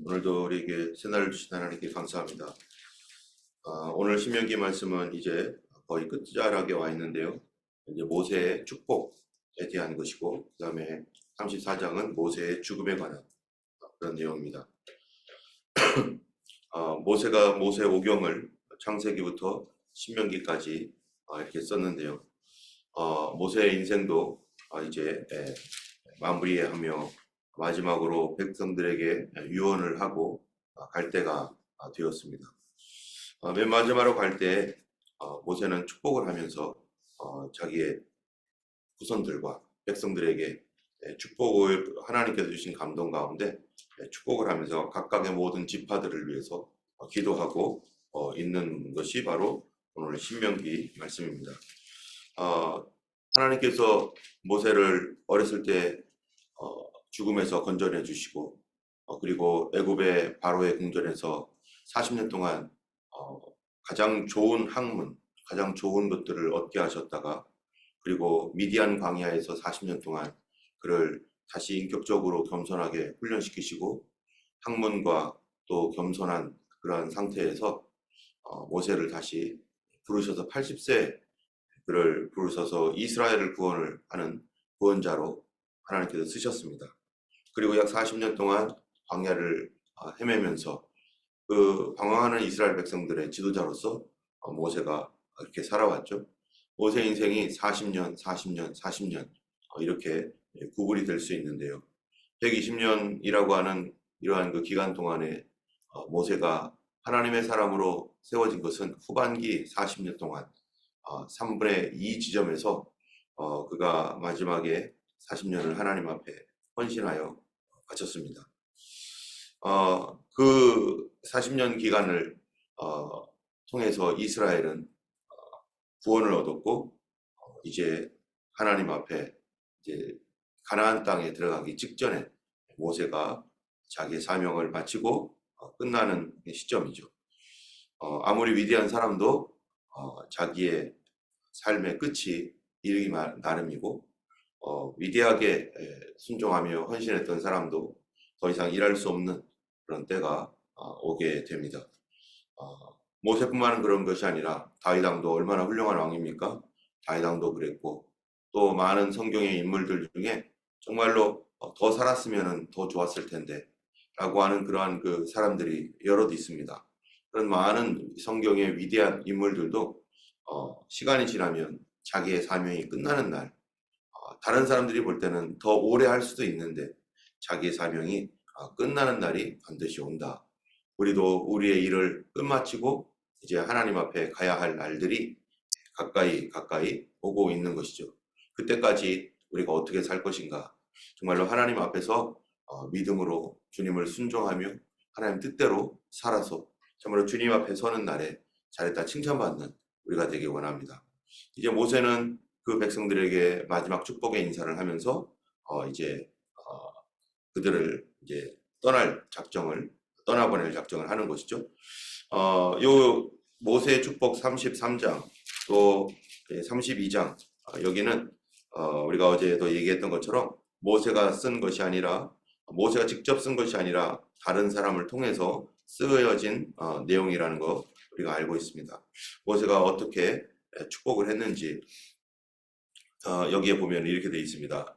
오늘도 우리에게 새날을 주신 하나님께 감사합니다. 오늘 신명기 말씀은 이제 거의 끝자락에 와 있는데요. 이제 모세의 축복에 대한 것이고, 그 다음에 34장은 모세의 죽음에 관한 그런 내용입니다. 모세가 모세 오경을 창세기부터 신명기까지 이렇게 썼는데요. 모세의 인생도 이제 마무리하며 마지막으로 백성들에게 유언을 하고 갈 때가 되었습니다. 맨 마지막으로 갈 때 모세는 축복을 하면서 자기의 후손들과 백성들에게 축복을 하나님께서 주신 감동 가운데 축복을 하면서 각각의 모든 지파들을 위해서 기도하고 있는 것이 바로 오늘 신명기 말씀입니다. 하나님께서 모세를 어렸을 때 죽음에서 건져내 주시고 그리고 애굽의 바로의 궁전에서 40년 동안 가장 좋은 학문, 가장 좋은 것들을 얻게 하셨다가 그리고 미디안 광야에서 40년 동안 그를 다시 인격적으로 겸손하게 훈련시키시고 학문과 또 겸손한 그러한 상태에서 모세를 다시 부르셔서 80세 그를 부르셔서 이스라엘을 구원을 하는 구원자로 하나님께서 쓰셨습니다. 그리고 약 40년 동안 광야를 헤매면서 그 방황하는 이스라엘 백성들의 지도자로서 모세가 이렇게 살아왔죠. 모세 인생이 40년, 40년, 40년 이렇게 구분이 될 수 있는데요. 120년이라고 하는 이러한 그 기간 동안에 모세가 하나님의 사람으로 세워진 것은 후반기 40년 동안 3분의 2 지점에서 그가 마지막에 40년을 하나님 앞에 헌신하여 바쳤습니다. 그 40년 기간을 통해서 이스라엘은 구원을 얻었고 이제 하나님 앞에 이제 가나안 땅에 들어가기 직전에 모세가 자기의 사명을 마치고 끝나는 시점이죠. 아무리 위대한 사람도 자기의 삶의 끝이 이르기 나름이고 위대하게 순종하며 헌신했던 사람도 더 이상 일할 수 없는 그런 때가 오게 됩니다. 모세뿐만 그런 것이 아니라 다윗 왕도 얼마나 훌륭한 왕입니까? 다윗 왕도 그랬고 또 많은 성경의 인물들 중에 정말로 더 살았으면 더 좋았을 텐데 라고 하는 그러한 그 사람들이 여럿 있습니다. 그런 많은 성경의 위대한 인물들도 시간이 지나면 자기의 사명이 끝나는 날 다른 사람들이 볼 때는 더 오래 할 수도 있는데 자기의 사명이 끝나는 날이 반드시 온다. 우리도 우리의 일을 끝마치고 이제 하나님 앞에 가야 할 날들이 가까이 오고 있는 것이죠. 그때까지 우리가 어떻게 살 것인가? 정말로 하나님 앞에서 믿음으로 주님을 순종하며 하나님 뜻대로 살아서 정말로 주님 앞에 서는 날에 잘했다 칭찬받는 우리가 되기 원합니다. 이제 모세는 그 백성들에게 마지막 축복의 인사를 하면서 이제 그들을 이제 떠나보낼 작정을 하는 것이죠. 요 모세의 축복 33장 또 32장 여기는 우리가 어제도 얘기했던 것처럼 모세가 쓴 것이 아니라 모세가 직접 쓴 것이 아니라 다른 사람을 통해서 쓰여진 내용이라는 거 우리가 알고 있습니다. 모세가 어떻게 축복을 했는지 여기에 보면 이렇게 되어 있습니다.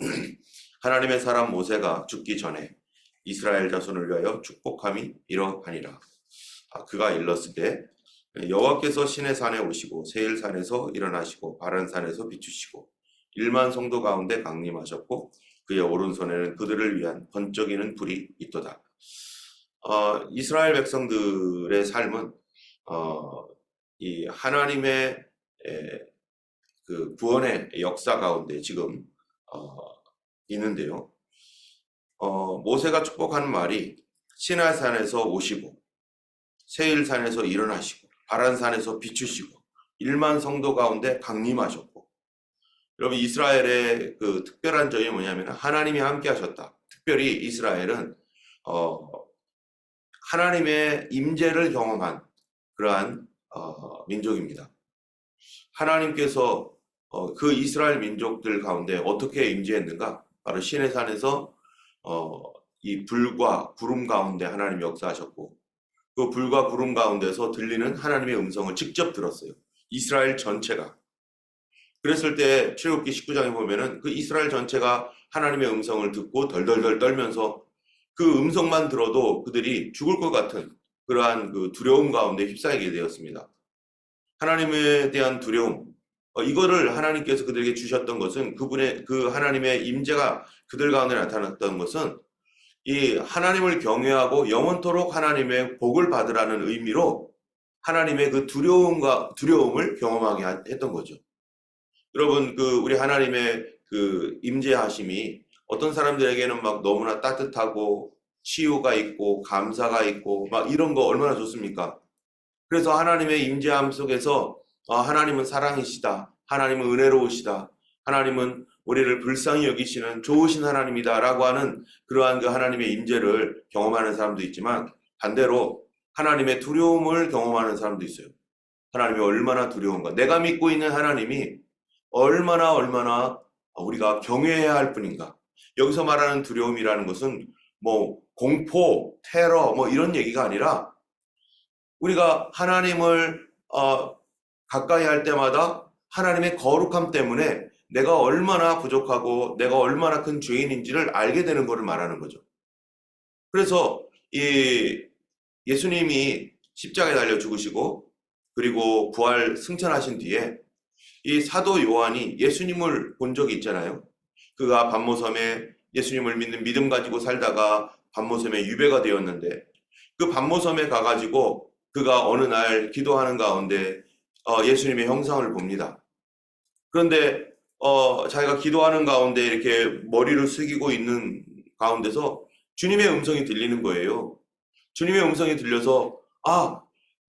하나님의 사람 모세가 죽기 전에 이스라엘 자손을 위하여 축복함이 이러하니라. 그가 일렀으되 여호와께서 시내 산에 오시고 세일산에서 일어나시고 바란산에서 비추시고 1만 성도 가운데 강림하셨고 그의 오른손에는 그들을 위한 번쩍이는 불이 있도다. 이스라엘 백성들의 삶은 이 하나님의 그 구원의 역사 가운데 지금 있는데요. 모세가 축복하는 말이 시내산에서 오시고 세일산에서 일어나시고 바란산에서 비추시고 1만 성도 가운데 강림하셨고 여러분 이스라엘의 그 특별한 점이 뭐냐면 하나님이 함께 하셨다. 특별히 이스라엘은 하나님의 임재를 경험한 그러한 민족입니다. 하나님께서 그 이스라엘 민족들 가운데 어떻게 임재했는가? 바로 시내산에서 이 불과 구름 가운데 하나님이 역사하셨고 그 불과 구름 가운데서 들리는 하나님의 음성을 직접 들었어요. 이스라엘 전체가. 그랬을 때 출애굽기 19장에 보면은 그 이스라엘 전체가 하나님의 음성을 듣고 덜덜덜 떨면서 그 음성만 들어도 그들이 죽을 것 같은 그러한 그 두려움 가운데 휩싸이게 되었습니다. 하나님에 대한 두려움, 이거를 하나님께서 그들에게 주셨던 것은 그분의 그 하나님의 임재가 그들 가운데 나타났던 것은 이 하나님을 경외하고 영원토록 하나님의 복을 받으라는 의미로 하나님의 그 두려움을 경험하게 했던 거죠. 여러분, 우리 하나님의 그 임재하심이 어떤 사람들에게는 막 너무나 따뜻하고 치유가 있고 감사가 있고 막 이런 거 얼마나 좋습니까? 그래서 하나님의 임재함 속에서 하나님은 사랑이시다. 하나님은 은혜로우시다. 하나님은 우리를 불쌍히 여기시는 좋으신 하나님이다 라고 하는 그러한 그 하나님의 임재를 경험하는 사람도 있지만 반대로 하나님의 두려움을 경험하는 사람도 있어요. 하나님이 얼마나 두려운가. 내가 믿고 있는 하나님이 얼마나 우리가 경외해야 할 뿐인가. 여기서 말하는 두려움이라는 것은 뭐 공포, 테러 뭐 이런 얘기가 아니라 우리가 하나님을 가까이 할 때마다 하나님의 거룩함 때문에 내가 얼마나 부족하고 내가 얼마나 큰 죄인인지를 알게 되는 것을 말하는 거죠. 그래서 이 예수님이 십자가에 달려 죽으시고 그리고 부활 승천하신 뒤에 이 사도 요한이 예수님을 본 적이 있잖아요. 그가 반모섬에 예수님을 믿는 믿음 가지고 살다가 반모섬에 유배가 되었는데 그 반모섬에 가가지고 그가 어느 날 기도하는 가운데 예수님의 형상을 봅니다. 그런데 자기가 기도하는 가운데 이렇게 머리를 숙이고 있는 가운데서 주님의 음성이 들리는 거예요. 주님의 음성이 들려서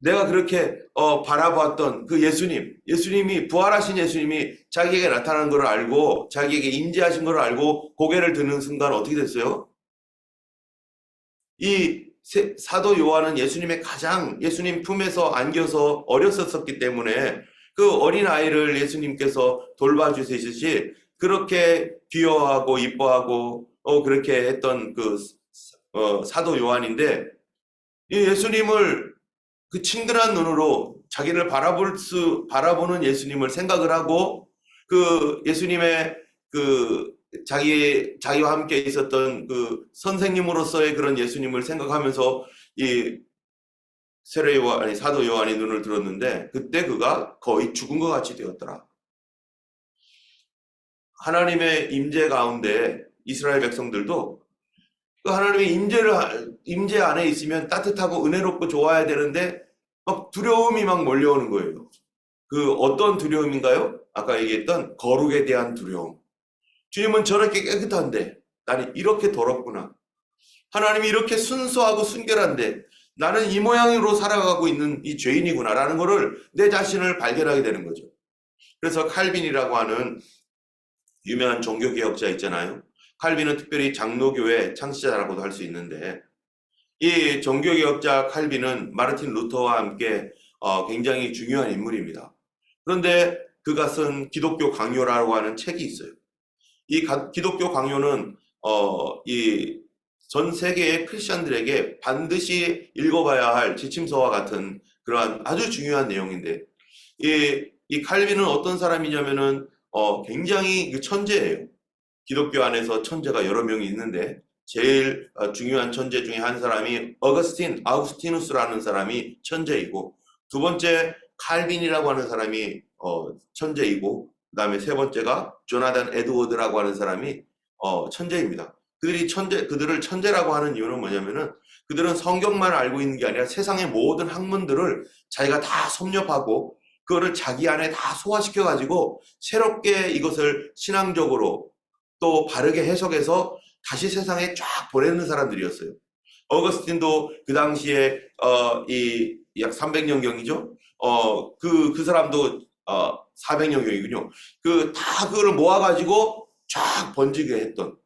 내가 그렇게 바라보았던 그 예수님이 부활하신 예수님이 자기에게 나타난 것을 알고 자기에게 임재하신 것을 알고 고개를 드는 순간 어떻게 됐어요? 이 사도 요한은 예수님 품에서 안겨서 어렸었기 때문에 그 어린 아이를 예수님께서 돌봐주시듯이 그렇게 귀여워하고 이뻐하고 그렇게 했던 그 사도 요한인데 이 예수님을 그 친근한 눈으로 자기를 바라보는 예수님을 생각을 하고 그 예수님의 그 자기와 함께 있었던 그 선생님으로서의 그런 예수님을 생각하면서 이 사도 요한이 눈을 들었는데 그때 그가 거의 죽은 것 같이 되었더라. 하나님의 임재 가운데 이스라엘 백성들도 그 하나님의 임재 안에 있으면 따뜻하고 은혜롭고 좋아야 되는데 막 두려움이 막 몰려오는 거예요. 그 어떤 두려움인가요? 아까 얘기했던 거룩에 대한 두려움. 주님은 저렇게 깨끗한데 나는 이렇게 더럽구나. 하나님이 이렇게 순수하고 순결한데 나는 이 모양으로 살아가고 있는 이 죄인이구나 라는 것을 내 자신을 발견하게 되는 거죠. 그래서 칼빈이라고 하는 유명한 종교개혁자 있잖아요. 칼빈은 특별히 장로교회 창시자라고도 할 수 있는데 이 종교개혁자 칼빈은 마르틴 루터와 함께 굉장히 중요한 인물입니다. 그런데 그가 쓴 기독교 강요라고 하는 책이 있어요. 이 기독교 강요는 이 전 세계의 크리스천들에게 반드시 읽어봐야 할 지침서와 같은 그러한 아주 중요한 내용인데 이 칼빈은 어떤 사람이냐면은 굉장히 그 천재예요. 기독교 안에서 천재가 여러 명이 있는데 제일 중요한 천재 중에 한 사람이 아우구스티누스라는 사람이 천재이고 두 번째 칼빈이라고 하는 사람이 천재이고 그 다음에 세 번째가 조나단 에드워드라고 하는 사람이 천재입니다. 그들을 천재라고 하는 이유는 뭐냐면은 그들은 성경만 알고 있는 게 아니라 세상의 모든 학문들을 자기가 다 섭렵하고 그거를 자기 안에 다 소화시켜 가지고 새롭게 이것을 신앙적으로 또 바르게 해석해서 다시 세상에 쫙 보내는 사람들이었어요. 어거스틴도 그 당시에 이 약 300년경이죠. 그 사람도 400년경이군요. 그거를 모아가지고 쫙 번지게 했던.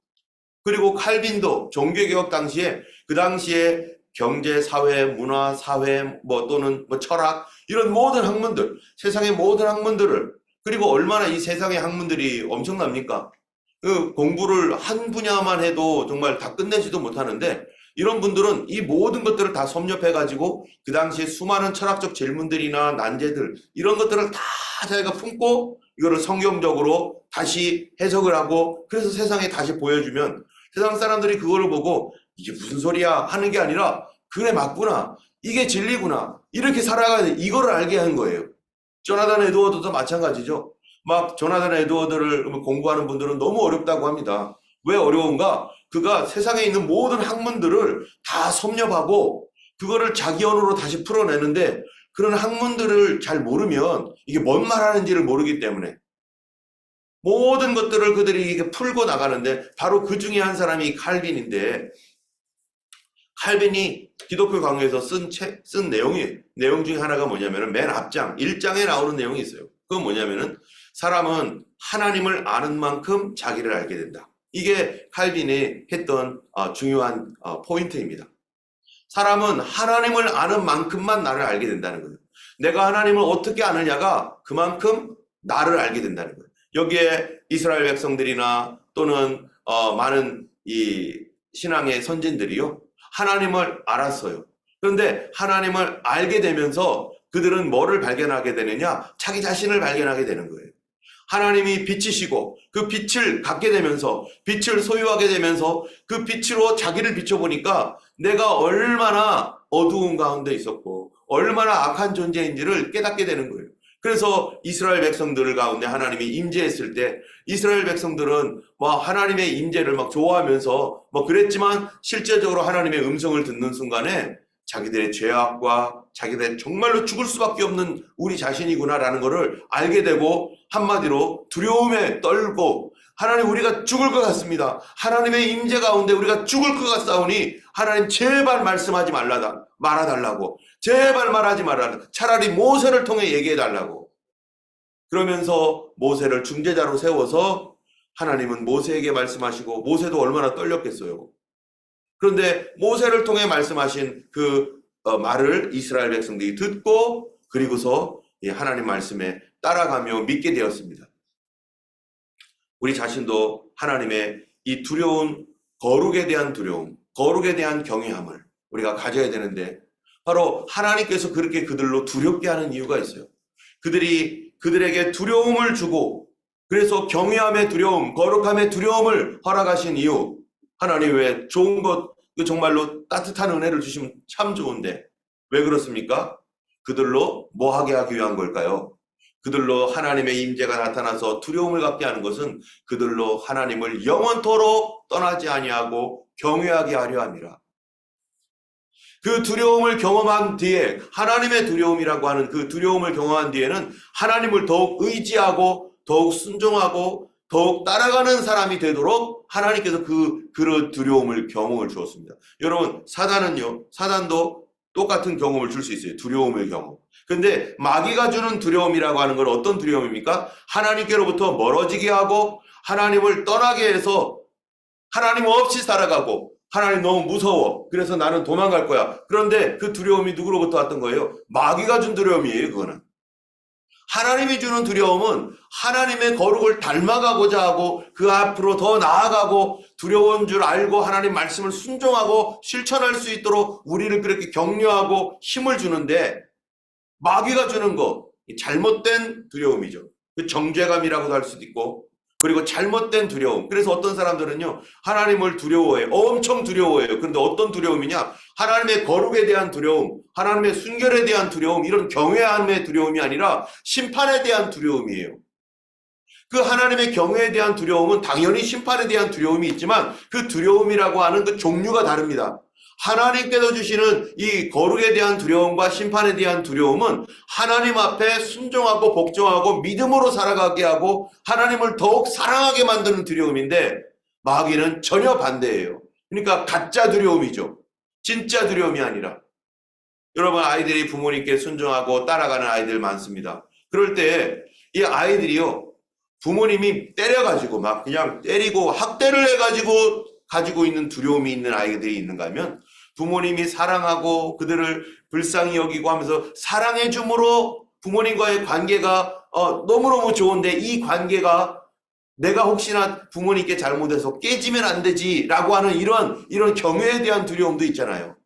그리고 칼빈도 종교개혁 당시에 그 당시에 경제, 사회, 문화, 사회 또는 철학 이런 모든 학문들, 세상의 모든 학문들을 그리고 얼마나 이 세상의 학문들이 엄청납니까? 그 공부를 한 분야만 해도 정말 다 끝내지도 못하는데 이런 분들은 이 모든 것들을 다 섭렵해가지고 그 당시에 수많은 철학적 질문들이나 난제들 이런 것들을 다 자기가 품고 이거를 성경적으로 다시 해석을 하고 그래서 세상에 다시 보여주면 세상 사람들이 그거를 보고 이게 무슨 소리야 하는 게 아니라 그래 맞구나 이게 진리구나 이렇게 살아가야 돼 이거를 알게 한 거예요. 조나단 에드워드도 마찬가지죠. 막 조나단 에드워드를 공부하는 분들은 너무 어렵다고 합니다. 왜 어려운가? 그가 세상에 있는 모든 학문들을 다 섭렵하고 그거를 자기 언어로 다시 풀어내는데 그런 학문들을 잘 모르면 이게 뭔 말하는지를 모르기 때문에 모든 것들을 그들이 이게 풀고 나가는데 바로 그 중에 한 사람이 칼빈인데 칼빈이 기독교 강요에서 쓴 내용 중에 하나가 뭐냐면은 맨 앞장 1장에 나오는 내용이 있어요. 그건 뭐냐면은 사람은 하나님을 아는 만큼 자기를 알게 된다. 이게 칼빈이 했던 중요한 포인트입니다. 사람은 하나님을 아는 만큼만 나를 알게 된다는 거예요. 내가 하나님을 어떻게 아느냐가 그만큼 나를 알게 된다는 거예요. 여기에 이스라엘 백성들이나 또는 많은 이 신앙의 선진들이요. 하나님을 알았어요. 그런데 하나님을 알게 되면서 그들은 뭐를 발견하게 되느냐? 자기 자신을 발견하게 되는 거예요. 하나님이 빛이시고 그 빛을 갖게 되면서 빛을 소유하게 되면서 그 빛으로 자기를 비춰보니까 내가 얼마나 어두운 가운데 있었고 얼마나 악한 존재인지를 깨닫게 되는 거예요. 그래서 이스라엘 백성들 가운데 하나님이 임재했을 때 이스라엘 백성들은 하나님의 임재를 막 좋아하면서 그랬지만 실제적으로 하나님의 음성을 듣는 순간에 자기들의 죄악과 자기들의 정말로 죽을 수밖에 없는 우리 자신이구나라는 것을 알게 되고 한마디로 두려움에 떨고 하나님 우리가 죽을 것 같습니다. 하나님의 임재 가운데 우리가 죽을 것 같사오니 하나님 제발 말씀하지 말아달라고 제발 말하지 말아달라고 차라리 모세를 통해 얘기해달라고 그러면서 모세를 중재자로 세워서 하나님은 모세에게 말씀하시고 모세도 얼마나 떨렸겠어요. 그런데 모세를 통해 말씀하신 그 말을 이스라엘 백성들이 듣고 그리고서 하나님 말씀에 따라가며 믿게 되었습니다. 우리 자신도 하나님의 이 두려운 거룩에 대한 두려움, 거룩에 대한 경외함을 우리가 가져야 되는데 바로 하나님께서 그렇게 그들로 두렵게 하는 이유가 있어요. 그들에게 두려움을 주고 그래서 경외함의 두려움, 거룩함의 두려움을 허락하신 이유 하나님 왜 좋은 것 정말로 따뜻한 은혜를 주시면 참 좋은데 왜 그렇습니까? 그들로 뭐 하게 하기 위한 걸까요? 그들로 하나님의 임재가 나타나서 두려움을 갖게 하는 것은 그들로 하나님을 영원토록 떠나지 아니하고 경외하게 하려 함이라. 그 두려움을 경험한 뒤에 하나님의 두려움이라고 하는 그 두려움을 경험한 뒤에는 하나님을 더욱 의지하고 더욱 순종하고 더욱 따라가는 사람이 되도록 하나님께서 그런 두려움을 경험을 주었습니다. 여러분 사단도 똑같은 경험을 줄 수 있어요. 두려움의 경험. 근데 마귀가 주는 두려움이라고 하는 건 어떤 두려움입니까? 하나님께로부터 멀어지게 하고 하나님을 떠나게 해서 하나님 없이 살아가고 하나님 너무 무서워. 그래서 나는 도망갈 거야. 그런데 그 두려움이 누구로부터 왔던 거예요? 마귀가 준 두려움이에요. 그거는. 하나님이 주는 두려움은 하나님의 거룩을 닮아가고자 하고 그 앞으로 더 나아가고 두려운 줄 알고 하나님 말씀을 순종하고 실천할 수 있도록 우리를 그렇게 격려하고 힘을 주는데 마귀가 주는 거 잘못된 두려움이죠. 그 정죄감이라고도 할 수도 있고 그리고 잘못된 두려움. 그래서 어떤 사람들은요 하나님을 두려워해요. 엄청 두려워해요. 그런데 어떤 두려움이냐? 하나님의 거룩에 대한 두려움, 하나님의 순결에 대한 두려움, 이런 경외함의 두려움이 아니라 심판에 대한 두려움이에요. 그 하나님의 경외에 대한 두려움은 당연히 심판에 대한 두려움이 있지만 그 두려움이라고 하는 그 종류가 다릅니다. 하나님께서 주시는 이 거룩에 대한 두려움과 심판에 대한 두려움은 하나님 앞에 순종하고 복종하고 믿음으로 살아가게 하고 하나님을 더욱 사랑하게 만드는 두려움인데 마귀는 전혀 반대예요. 그러니까 가짜 두려움이죠. 진짜 두려움이 아니라. 여러분 아이들이 부모님께 순종하고 따라가는 아이들 많습니다. 그럴 때 이 아이들이요 부모님이 때려가지고 막 그냥 때리고 학대를 해가지고 가지고 있는 두려움이 있는 아이들이 있는가 하면 부모님이 사랑하고 그들을 불쌍히 여기고 하면서 사랑해 줌으로 부모님과의 관계가 너무너무 좋은데 이 관계가 내가 혹시나 부모님께 잘못해서 깨지면 안 되지라고 하는 이런 경외에 대한 두려움도 있잖아요.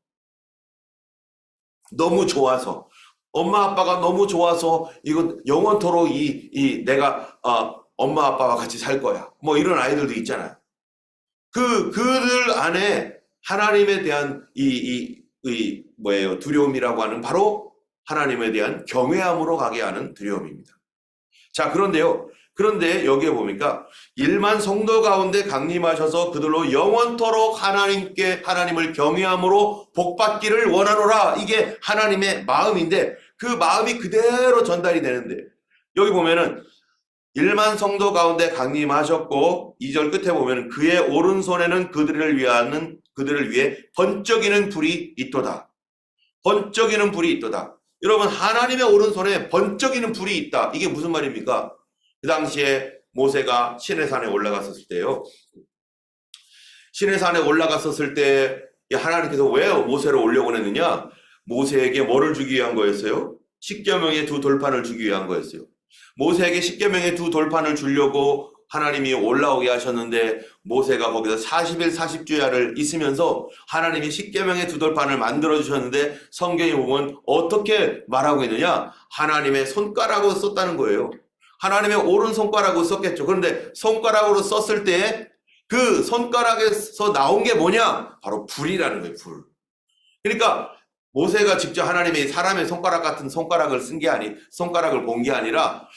너무 좋아서 엄마 아빠가 너무 좋아서 이건 영원토록 내가 엄마 아빠와 같이 살 거야. 뭐 이런 아이들도 있잖아요. 그들 안에 하나님에 대한 두려움이라고 하는 바로 하나님에 대한 경외함으로 가게 하는 두려움입니다. 자, 그런데 여기에 보니까 일만 성도 가운데 강림하셔서 그들로 영원토록 하나님을 경외함으로 복받기를 원하노라. 이게 하나님의 마음인데 그 마음이 그대로 전달이 되는데 여기 보면은 일만 성도 가운데 강림하셨고 2절 끝에 보면 그의 오른손에는 그들을 위해 번쩍이는 불이 있도다. 번쩍이는 불이 있도다. 여러분, 하나님의 오른손에 번쩍이는 불이 있다. 이게 무슨 말입니까? 그 당시에 모세가 시내산에 올라갔었을 때요. 시내산에 올라갔었을 때 하나님께서 왜 모세를 올려보냈느냐? 모세에게 뭐를 주기 위한 거였어요? 십계명의 두 돌판을 주기 위한 거였어요. 모세에게 십계명의 두 돌판을 주려고 하나님이 올라오게 하셨는데 모세가 거기서 40일 40주야를 있으면서 하나님이 십계명의 두 돌판을 만들어 주셨는데 성경에 보면 어떻게 말하고 있느냐? 하나님의 손가락으로 썼다는 거예요. 하나님의 오른손가락으로 썼겠죠. 그런데 손가락으로 썼을 때 그 손가락에서 나온 게 뭐냐? 바로 불이라는 거예요. 불. 그러니까 모세가 직접 하나님의 사람의 손가락 같은 손가락을 손가락을 본 게 아니라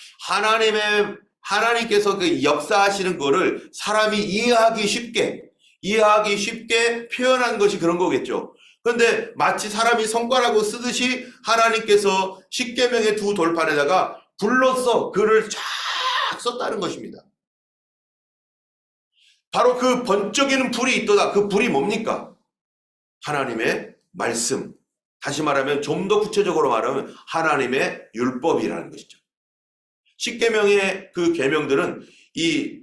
하나님께서 그 역사하시는 거를 사람이 이해하기 쉽게 표현한 것이 그런 거겠죠. 그런데 마치 사람이 손가락으로 쓰듯이 하나님께서 십계명의 두 돌판에다가 불로써 글을 쫙 썼다는 것입니다. 바로 그 번쩍이는 불이 있도다. 그 불이 뭡니까? 하나님의 말씀. 다시 말하면 좀 더 구체적으로 말하면 하나님의 율법이라는 것이죠. 십계명의 그 계명들은 이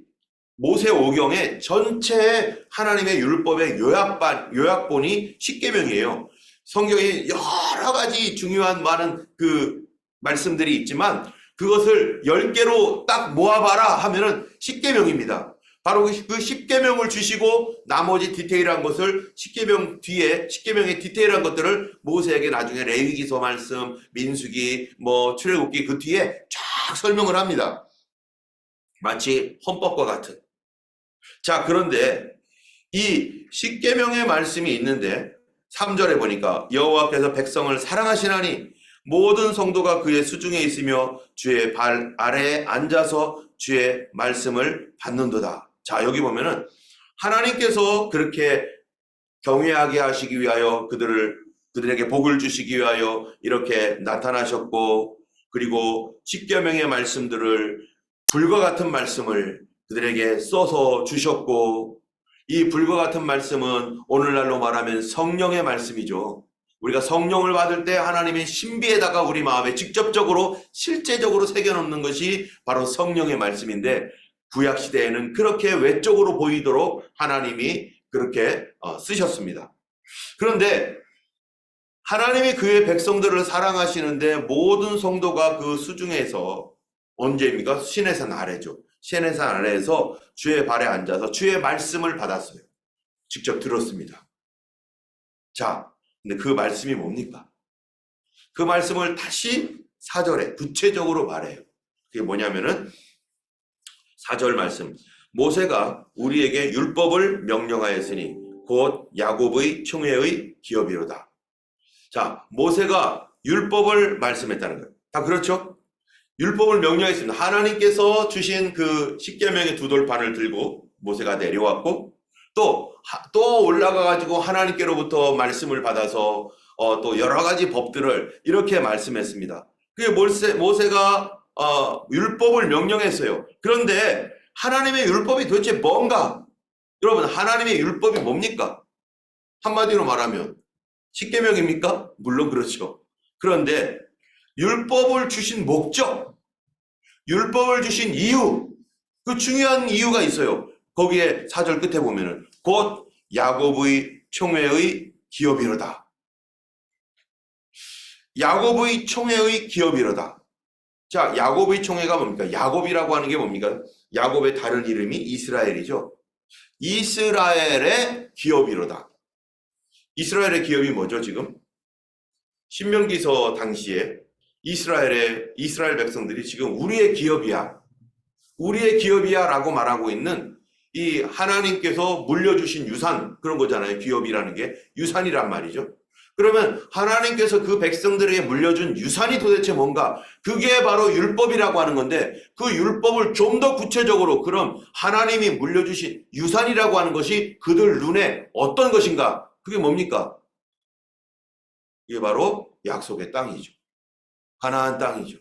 모세 오경의 전체 하나님의 율법의 요약본이 십계명이에요. 성경에 여러 가지 중요한 많은 그 말씀들이 있지만 그것을 10개로 딱 모아봐라 하면은 십계명입니다. 바로 그 십계명을 주시고 나머지 디테일한 것을 십계명의 디테일한 것들을 모세에게 나중에 레위기서 말씀, 민수기, 출애굽기 그 뒤에 쫙 설명을 합니다. 마치 헌법과 같은. 자, 그런데 이 십계명의 말씀이 있는데 3절에 보니까 여호와께서 백성을 사랑하시나니 모든 성도가 그의 수중에 있으며 주의 발 아래에 앉아서 주의 말씀을 받는도다. 자, 여기 보면은 하나님께서 그렇게 경외하게 하시기 위하여 그들에게 복을 주시기 위하여 이렇게 나타나셨고 그리고 십계명의 말씀들을 불과 같은 말씀을 그들에게 써서 주셨고 이 불과 같은 말씀은 오늘날로 말하면 성령의 말씀이죠. 우리가 성령을 받을 때 하나님의 신비에다가 우리 마음에 직접적으로 실제적으로 새겨놓는 것이 바로 성령의 말씀인데 구약시대에는 그렇게 외적으로 보이도록 하나님이 그렇게 쓰셨습니다. 그런데 하나님이 그의 백성들을 사랑하시는데 모든 성도가 그 수중에서 언제입니까? 시내산 아래죠. 시내산 아래에서 주의 발에 앉아서 주의 말씀을 받았어요. 직접 들었습니다. 자, 근데 그 말씀이 뭡니까? 그 말씀을 다시 4절에 구체적으로 말해요. 그게 뭐냐면은 4절 말씀. 모세가 우리에게 율법을 명령하였으니 곧 야곱의 총회의 기업이로다. 자, 모세가 율법을 말씀했다는 거예요. 다 그렇죠? 율법을 명령했습니다. 하나님께서 주신 그 십계명의 두 돌판을 들고 모세가 내려왔고 또 올라가가지고 하나님께로부터 말씀을 받아서 또 여러 가지 법들을 이렇게 말씀했습니다. 그게 모세가 율법을 명령했어요. 그런데 하나님의 율법이 도대체 뭔가? 여러분, 하나님의 율법이 뭡니까? 한마디로 말하면 십계명입니까? 물론 그렇죠. 그런데 율법을 주신 목적, 율법을 주신 이유, 그 중요한 이유가 있어요. 거기에 4절 끝에 보면은 곧 야곱의 총회의 기업이로다. 야곱의 총회의 기업이로다. 자, 야곱의 총회가 뭡니까? 야곱이라고 하는 게 뭡니까? 야곱의 다른 이름이 이스라엘이죠. 이스라엘의 기업이로다. 이스라엘의 기업이 뭐죠, 지금? 신명기서 당시에 이스라엘 백성들이 지금 우리의 기업이야. 우리의 기업이야 라고 말하고 있는 이 하나님께서 물려주신 유산, 그런 거잖아요. 기업이라는 게 유산이란 말이죠. 그러면 하나님께서 그 백성들에게 물려준 유산이 도대체 뭔가? 그게 바로 율법이라고 하는 건데, 그 율법을 좀 더 구체적으로, 그럼 하나님이 물려주신 유산이라고 하는 것이 그들 눈에 어떤 것인가? 그게 뭡니까? 이게 바로 약속의 땅이죠. 가나안 땅이죠.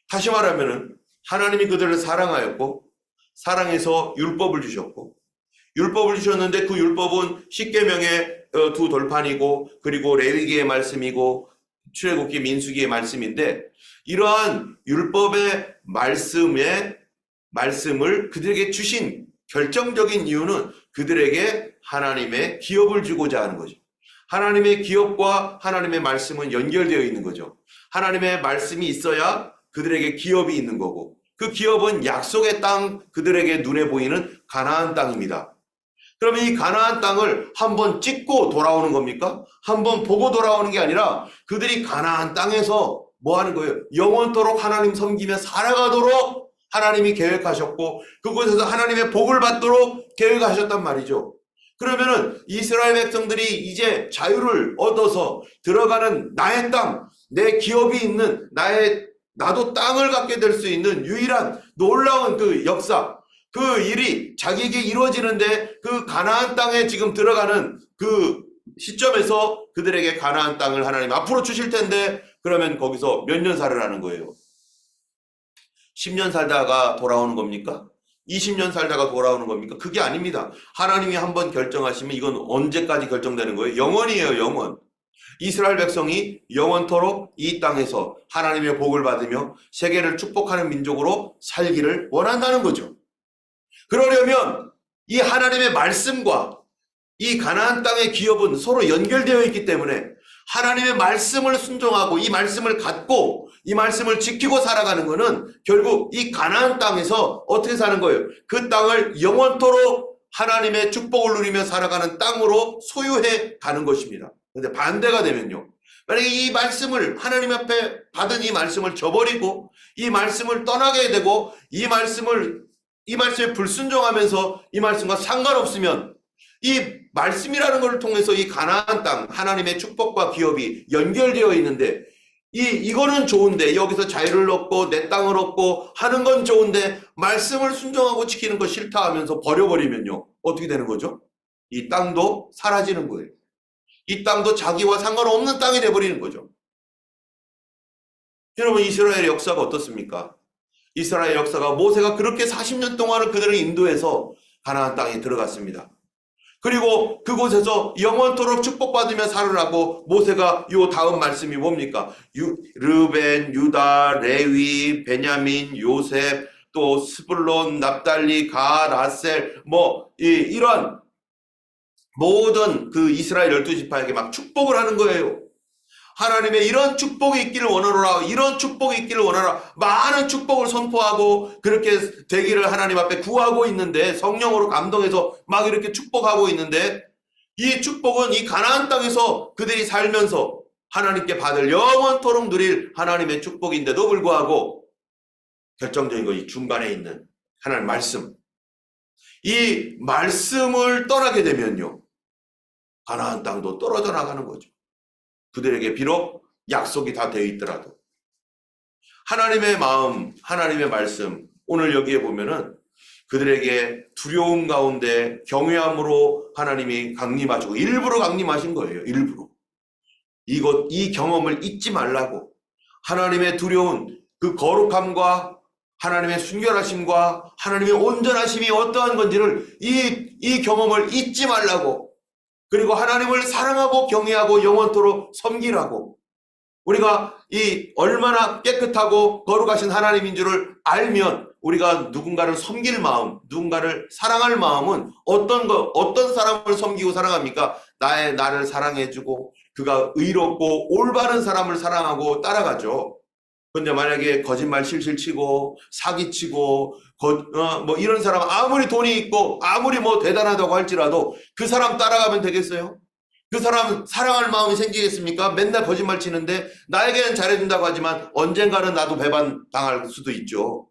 다시 말하면은 하나님이 그들을 사랑하였고, 사랑해서 율법을 주셨고, 율법을 주셨는데 그 율법은 십계명의 두 돌판이고, 그리고 레위기의 말씀이고, 출애굽기 민수기의 말씀인데, 이러한 율법의 말씀을 그들에게 주신 결정적인 이유는 그들에게 하나님의 기업을 주고자 하는 거죠. 하나님의 기업과 하나님의 말씀은 연결되어 있는 거죠. 하나님의 말씀이 있어야 그들에게 기업이 있는 거고, 그 기업은 약속의 땅, 그들에게 눈에 보이는 가나안 땅입니다. 그러면 이 가나안 땅을 한번 찍고 돌아오는 겁니까? 한번 보고 돌아오는 게 아니라 그들이 가나안 땅에서 뭐 하는 거예요? 영원토록 하나님 섬기며 살아가도록 하나님이 계획하셨고, 그곳에서 하나님의 복을 받도록 계획하셨단 말이죠. 그러면은 이스라엘 백성들이 이제 자유를 얻어서 들어가는 나의 땅, 내 기업이 있는 나도 땅을 갖게 될 수 있는 유일한 놀라운 그 역사, 그 일이 자기에게 이루어지는데, 그 가나안 땅에 지금 들어가는 그 시점에서 그들에게 가나안 땅을 하나님 앞으로 주실 텐데, 그러면 거기서 몇 년 살으라는 거예요? 10년 살다가 돌아오는 겁니까? 20년 살다가 돌아오는 겁니까? 그게 아닙니다. 하나님이 한번 결정하시면 이건 언제까지 결정되는 거예요? 영원이에요, 영원. 이스라엘 백성이 영원토록 이 땅에서 하나님의 복을 받으며 세계를 축복하는 민족으로 살기를 원한다는 거죠. 그러려면 이 하나님의 말씀과 이 가나안 땅의 기업은 서로 연결되어 있기 때문에 하나님의 말씀을 순종하고 이 말씀을 갖고 이 말씀을 지키고 살아가는 것은 결국 이 가나안 땅에서 어떻게 사는 거예요? 그 땅을 영원토록 하나님의 축복을 누리며 살아가는 땅으로 소유해 가는 것입니다. 그런데 반대가 되면요, 만약에 이 말씀을 하나님 앞에 받은 이 말씀을 저버리고 이 말씀을 떠나게 되고 이 말씀에 불순종하면서 이 말씀과 상관없으면, 이 말씀이라는 것을 통해서 이 가나안 땅, 하나님의 축복과 기업이 연결되어 있는데, 이거는 좋은데, 여기서 자유를 얻고 내 땅을 얻고 하는 건 좋은데 말씀을 순종하고 지키는 거 싫다 하면서 버려버리면요, 어떻게 되는 거죠? 이 땅도 사라지는 거예요. 이 땅도 자기와 상관없는 땅이 돼버리는 거죠. 여러분, 이스라엘의 역사가 어떻습니까? 이스라엘 역사가 모세가 그렇게 40년 동안을 그들을 인도해서 가나안 땅에 들어갔습니다. 그리고 그곳에서 영원토록 축복받으며 살으라고 모세가 요 다음 말씀이 뭡니까? 르벤, 유다, 레위, 베냐민, 요셉, 또 스불론, 납달리, 갓, 아셀, 이런 모든 그 이스라엘 12지파에게 막 축복을 하는 거예요. 하나님의 이런 축복이 있기를 원하노라, 이런 축복이 있기를 원하노라, 많은 축복을 선포하고 그렇게 되기를 하나님 앞에 구하고 있는데, 성령으로 감동해서 막 이렇게 축복하고 있는데, 이 축복은 이 가나안 땅에서 그들이 살면서 하나님께 받을 영원토록 누릴 하나님의 축복인데도 불구하고 결정적인 것이 중간에 있는 하나님 말씀, 이 말씀을 떠나게 되면요, 가나안 땅도 떨어져 나가는 거죠. 그들에게 비록 약속이 다 되어 있더라도. 하나님의 마음, 하나님의 말씀, 오늘 여기에 보면은 그들에게 두려움 가운데 경외함으로 하나님이 강림하시고, 일부러 강림하신 거예요. 일부러. 이 경험을 잊지 말라고. 하나님의 두려운 그 거룩함과 하나님의 순결하심과 하나님의 온전하심이 어떠한 건지를 이 경험을 잊지 말라고. 그리고 하나님을 사랑하고 경외하고 영원토록 섬기라고. 우리가 이 얼마나 깨끗하고 거룩하신 하나님인 줄을 알면 우리가 누군가를 섬길 마음, 누군가를 사랑할 마음은 어떤 사람을 섬기고 사랑합니까? 나를 사랑해주고 그가 의롭고 올바른 사람을 사랑하고 따라가죠. 근데 만약에 거짓말 실실 치고 사기치고 뭐 이런 사람 아무리 돈이 있고 아무리 뭐 대단하다고 할지라도 그 사람 따라가면 되겠어요? 그 사람 사랑할 마음이 생기겠습니까? 맨날 거짓말 치는데 나에게는 잘해준다고 하지만 언젠가는 나도 배반 당할 수도 있죠.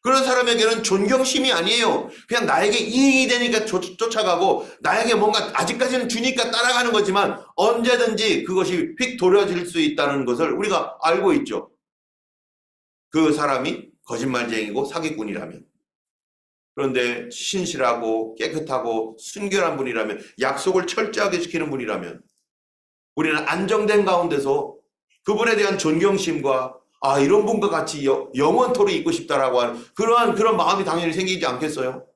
그런 사람에게는 존경심이 아니에요. 그냥 나에게 이익이 되니까 쫓아가고 나에게 뭔가 아직까지는 주니까 따라가는 거지만 언제든지 그것이 휙 돌려질 수 있다는 것을 우리가 알고 있죠. 그 사람이 거짓말쟁이고 사기꾼이라면. 그런데 신실하고 깨끗하고 순결한 분이라면, 약속을 철저하게 지키는 분이라면 우리는 안정된 가운데서 그분에 대한 존경심과 이런 분과 같이 영원토록 있고 싶다라고 하는 그런 마음이 당연히 생기지 않겠어요?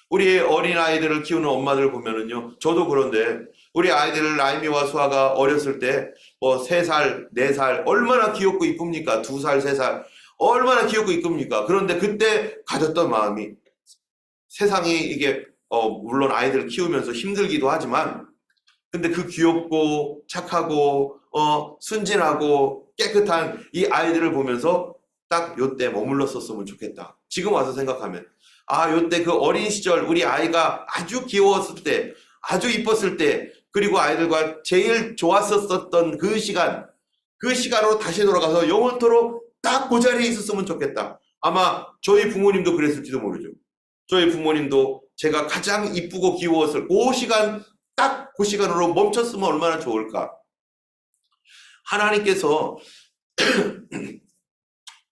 우리 어린아이들을 키우는 엄마들 보면은요, 저도 그런데 우리 아이들 라임이와 수아가 어렸을 때 뭐 3살, 4살 얼마나 귀엽고 이쁩니까? 2살, 3살 얼마나 귀엽고 이쁩니까? 그런데 그때 가졌던 마음이, 세상이 이게 물론 아이들을 키우면서 힘들기도 하지만 근데 그 귀엽고 착하고 순진하고 깨끗한 이 아이들을 보면서 딱 요때 머물렀었으면 좋겠다. 지금 와서 생각하면 요때 그 어린 시절 우리 아이가 아주 귀여웠을 때, 아주 이뻤을 때, 그리고 아이들과 제일 좋았었던 그 시간으로 다시 돌아가서 영원토록 딱 그 자리에 있었으면 좋겠다. 아마 저희 부모님도 그랬을지도 모르죠. 저희 부모님도 제가 가장 이쁘고 귀여웠을 그 시간, 딱 그 시간으로 멈췄으면 얼마나 좋을까. 하나님께서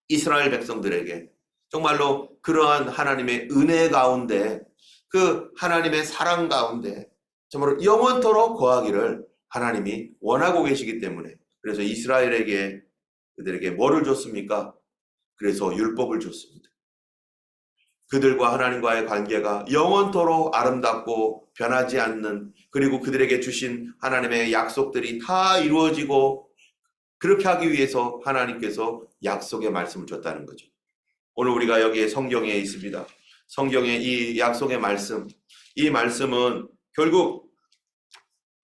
이스라엘 백성들에게 정말로 그러한 하나님의 은혜 가운데, 그 하나님의 사랑 가운데 정말로 영원토록 거하기를 하나님이 원하고 계시기 때문에, 그래서 이스라엘에게, 그들에게 뭐를 줬습니까? 그래서 율법을 줬습니다. 그들과 하나님과의 관계가 영원토록 아름답고 변하지 않는, 그리고 그들에게 주신 하나님의 약속들이 다 이루어지고, 그렇게 하기 위해서 하나님께서 약속의 말씀을 줬다는 거죠. 오늘 우리가 여기에 성경에 있습니다. 성경의 이 약속의 말씀, 이 말씀은 결국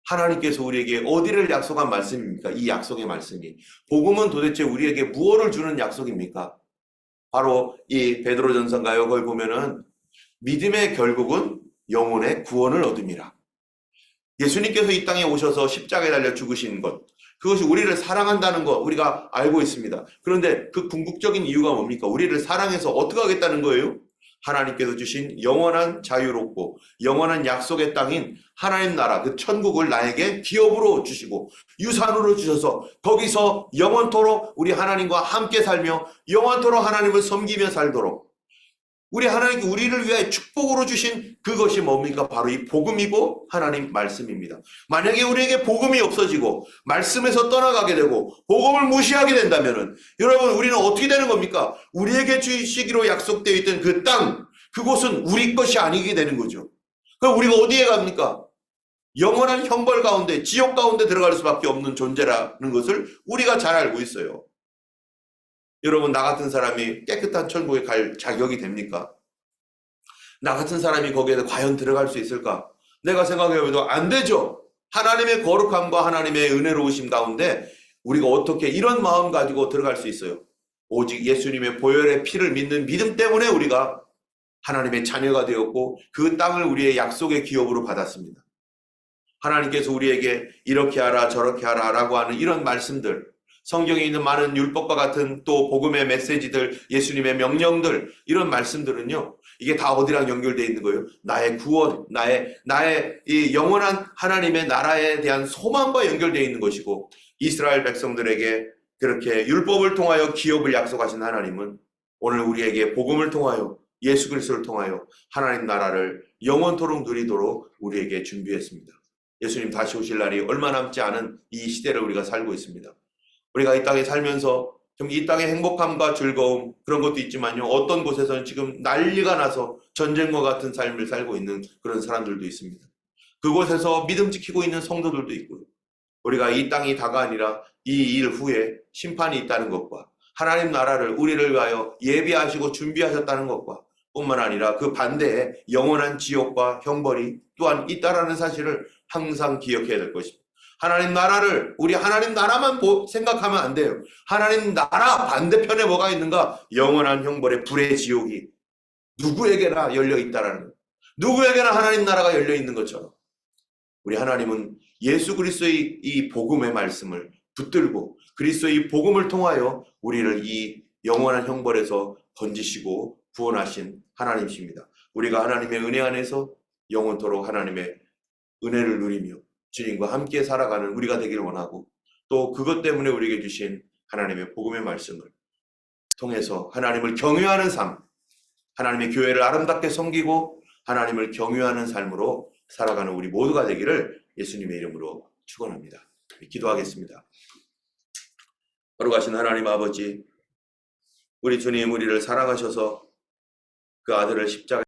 하나님께서 우리에게 어디를 약속한 말씀입니까? 이 약속의 말씀이. 복음은 도대체 우리에게 무엇을 주는 약속입니까? 바로 이 베드로전서인가요? 거기 보면은 믿음의 결국은 영혼의 구원을 얻음이라. 예수님께서 이 땅에 오셔서 십자가에 달려 죽으신 것, 그것이 우리를 사랑한다는 것 우리가 알고 있습니다. 그런데 그 궁극적인 이유가 뭡니까? 우리를 사랑해서 어떻게 하겠다는 거예요? 하나님께서 주신 영원한 자유롭고 영원한 약속의 땅인 하나님 나라, 그 천국을 나에게 기업으로 주시고 유산으로 주셔서 거기서 영원토록 우리 하나님과 함께 살며 영원토록 하나님을 섬기며 살도록 우리 하나님께 우리를 위하여 축복으로 주신 그것이 뭡니까? 바로 이 복음이고 하나님 말씀입니다. 만약에 우리에게 복음이 없어지고 말씀에서 떠나가게 되고 복음을 무시하게 된다면은 여러분, 우리는 어떻게 되는 겁니까? 우리에게 주시기로 약속되어 있던 그 땅, 그곳은 우리 것이 아니게 되는 거죠. 그럼 우리가 어디에 갑니까? 영원한 형벌 가운데, 지옥 가운데 들어갈 수밖에 없는 존재라는 것을 우리가 잘 알고 있어요. 여러분, 나 같은 사람이 깨끗한 천국에 갈 자격이 됩니까? 나 같은 사람이 거기에 과연 들어갈 수 있을까? 내가 생각해봐도 안 되죠. 하나님의 거룩함과 하나님의 은혜로우심 가운데 우리가 어떻게 이런 마음 가지고 들어갈 수 있어요? 오직 예수님의 보혈의 피를 믿는 믿음 때문에 우리가 하나님의 자녀가 되었고 그 땅을 우리의 약속의 기업으로 받았습니다. 하나님께서 우리에게 이렇게 하라 저렇게 하라 라고 하는 이런 말씀들, 성경에 있는 많은 율법과 같은 또 복음의 메시지들, 예수님의 명령들, 이런 말씀들은요, 이게 다 어디랑 연결되어 있는 거예요? 나의 구원, 나의 이 영원한 하나님의 나라에 대한 소망과 연결되어 있는 것이고, 이스라엘 백성들에게 그렇게 율법을 통하여 기업을 약속하신 하나님은 오늘 우리에게 복음을 통하여 예수 그리스도를 통하여 하나님 나라를 영원토록 누리도록 우리에게 준비했습니다. 예수님 다시 오실 날이 얼마 남지 않은 이 시대를 우리가 살고 있습니다. 우리가 이 땅에 살면서 좀 이 땅의 행복함과 즐거움 그런 것도 있지만요, 어떤 곳에서는 지금 난리가 나서 전쟁과 같은 삶을 살고 있는 그런 사람들도 있습니다. 그곳에서 믿음 지키고 있는 성도들도 있고요. 우리가 이 땅이 다가 아니라 이 일 후에 심판이 있다는 것과 하나님 나라를 우리를 위하여 예비하시고 준비하셨다는 것과 뿐만 아니라 그 반대에 영원한 지옥과 형벌이 또한 있다라는 사실을 항상 기억해야 될 것입니다. 하나님 나라를, 우리 하나님 나라만 생각하면 안 돼요. 하나님 나라 반대편에 뭐가 있는가? 영원한 형벌의 불의 지옥이 누구에게나 열려 있다라는 거예요. 누구에게나 하나님 나라가 열려 있는 것처럼 우리 하나님은 예수 그리스도의 이 복음의 말씀을 붙들고 그리스도의 복음을 통하여 우리를 이 영원한 형벌에서 건지시고 구원하신 하나님이십니다. 우리가 하나님의 은혜 안에서 영원토록 하나님의 은혜를 누리며 주님과 함께 살아가는 우리가 되기를 원하고, 또 그것 때문에 우리에게 주신 하나님의 복음의 말씀을 통해서 하나님을 경외하는 삶, 하나님의 교회를 아름답게 섬기고 하나님을 경외하는 삶으로 살아가는 우리 모두가 되기를 예수님의 이름으로 축원합니다. 기도하겠습니다. 거룩하신 하나님 아버지, 우리 주님 우리를 사랑하셔서 그 아들을 십자가에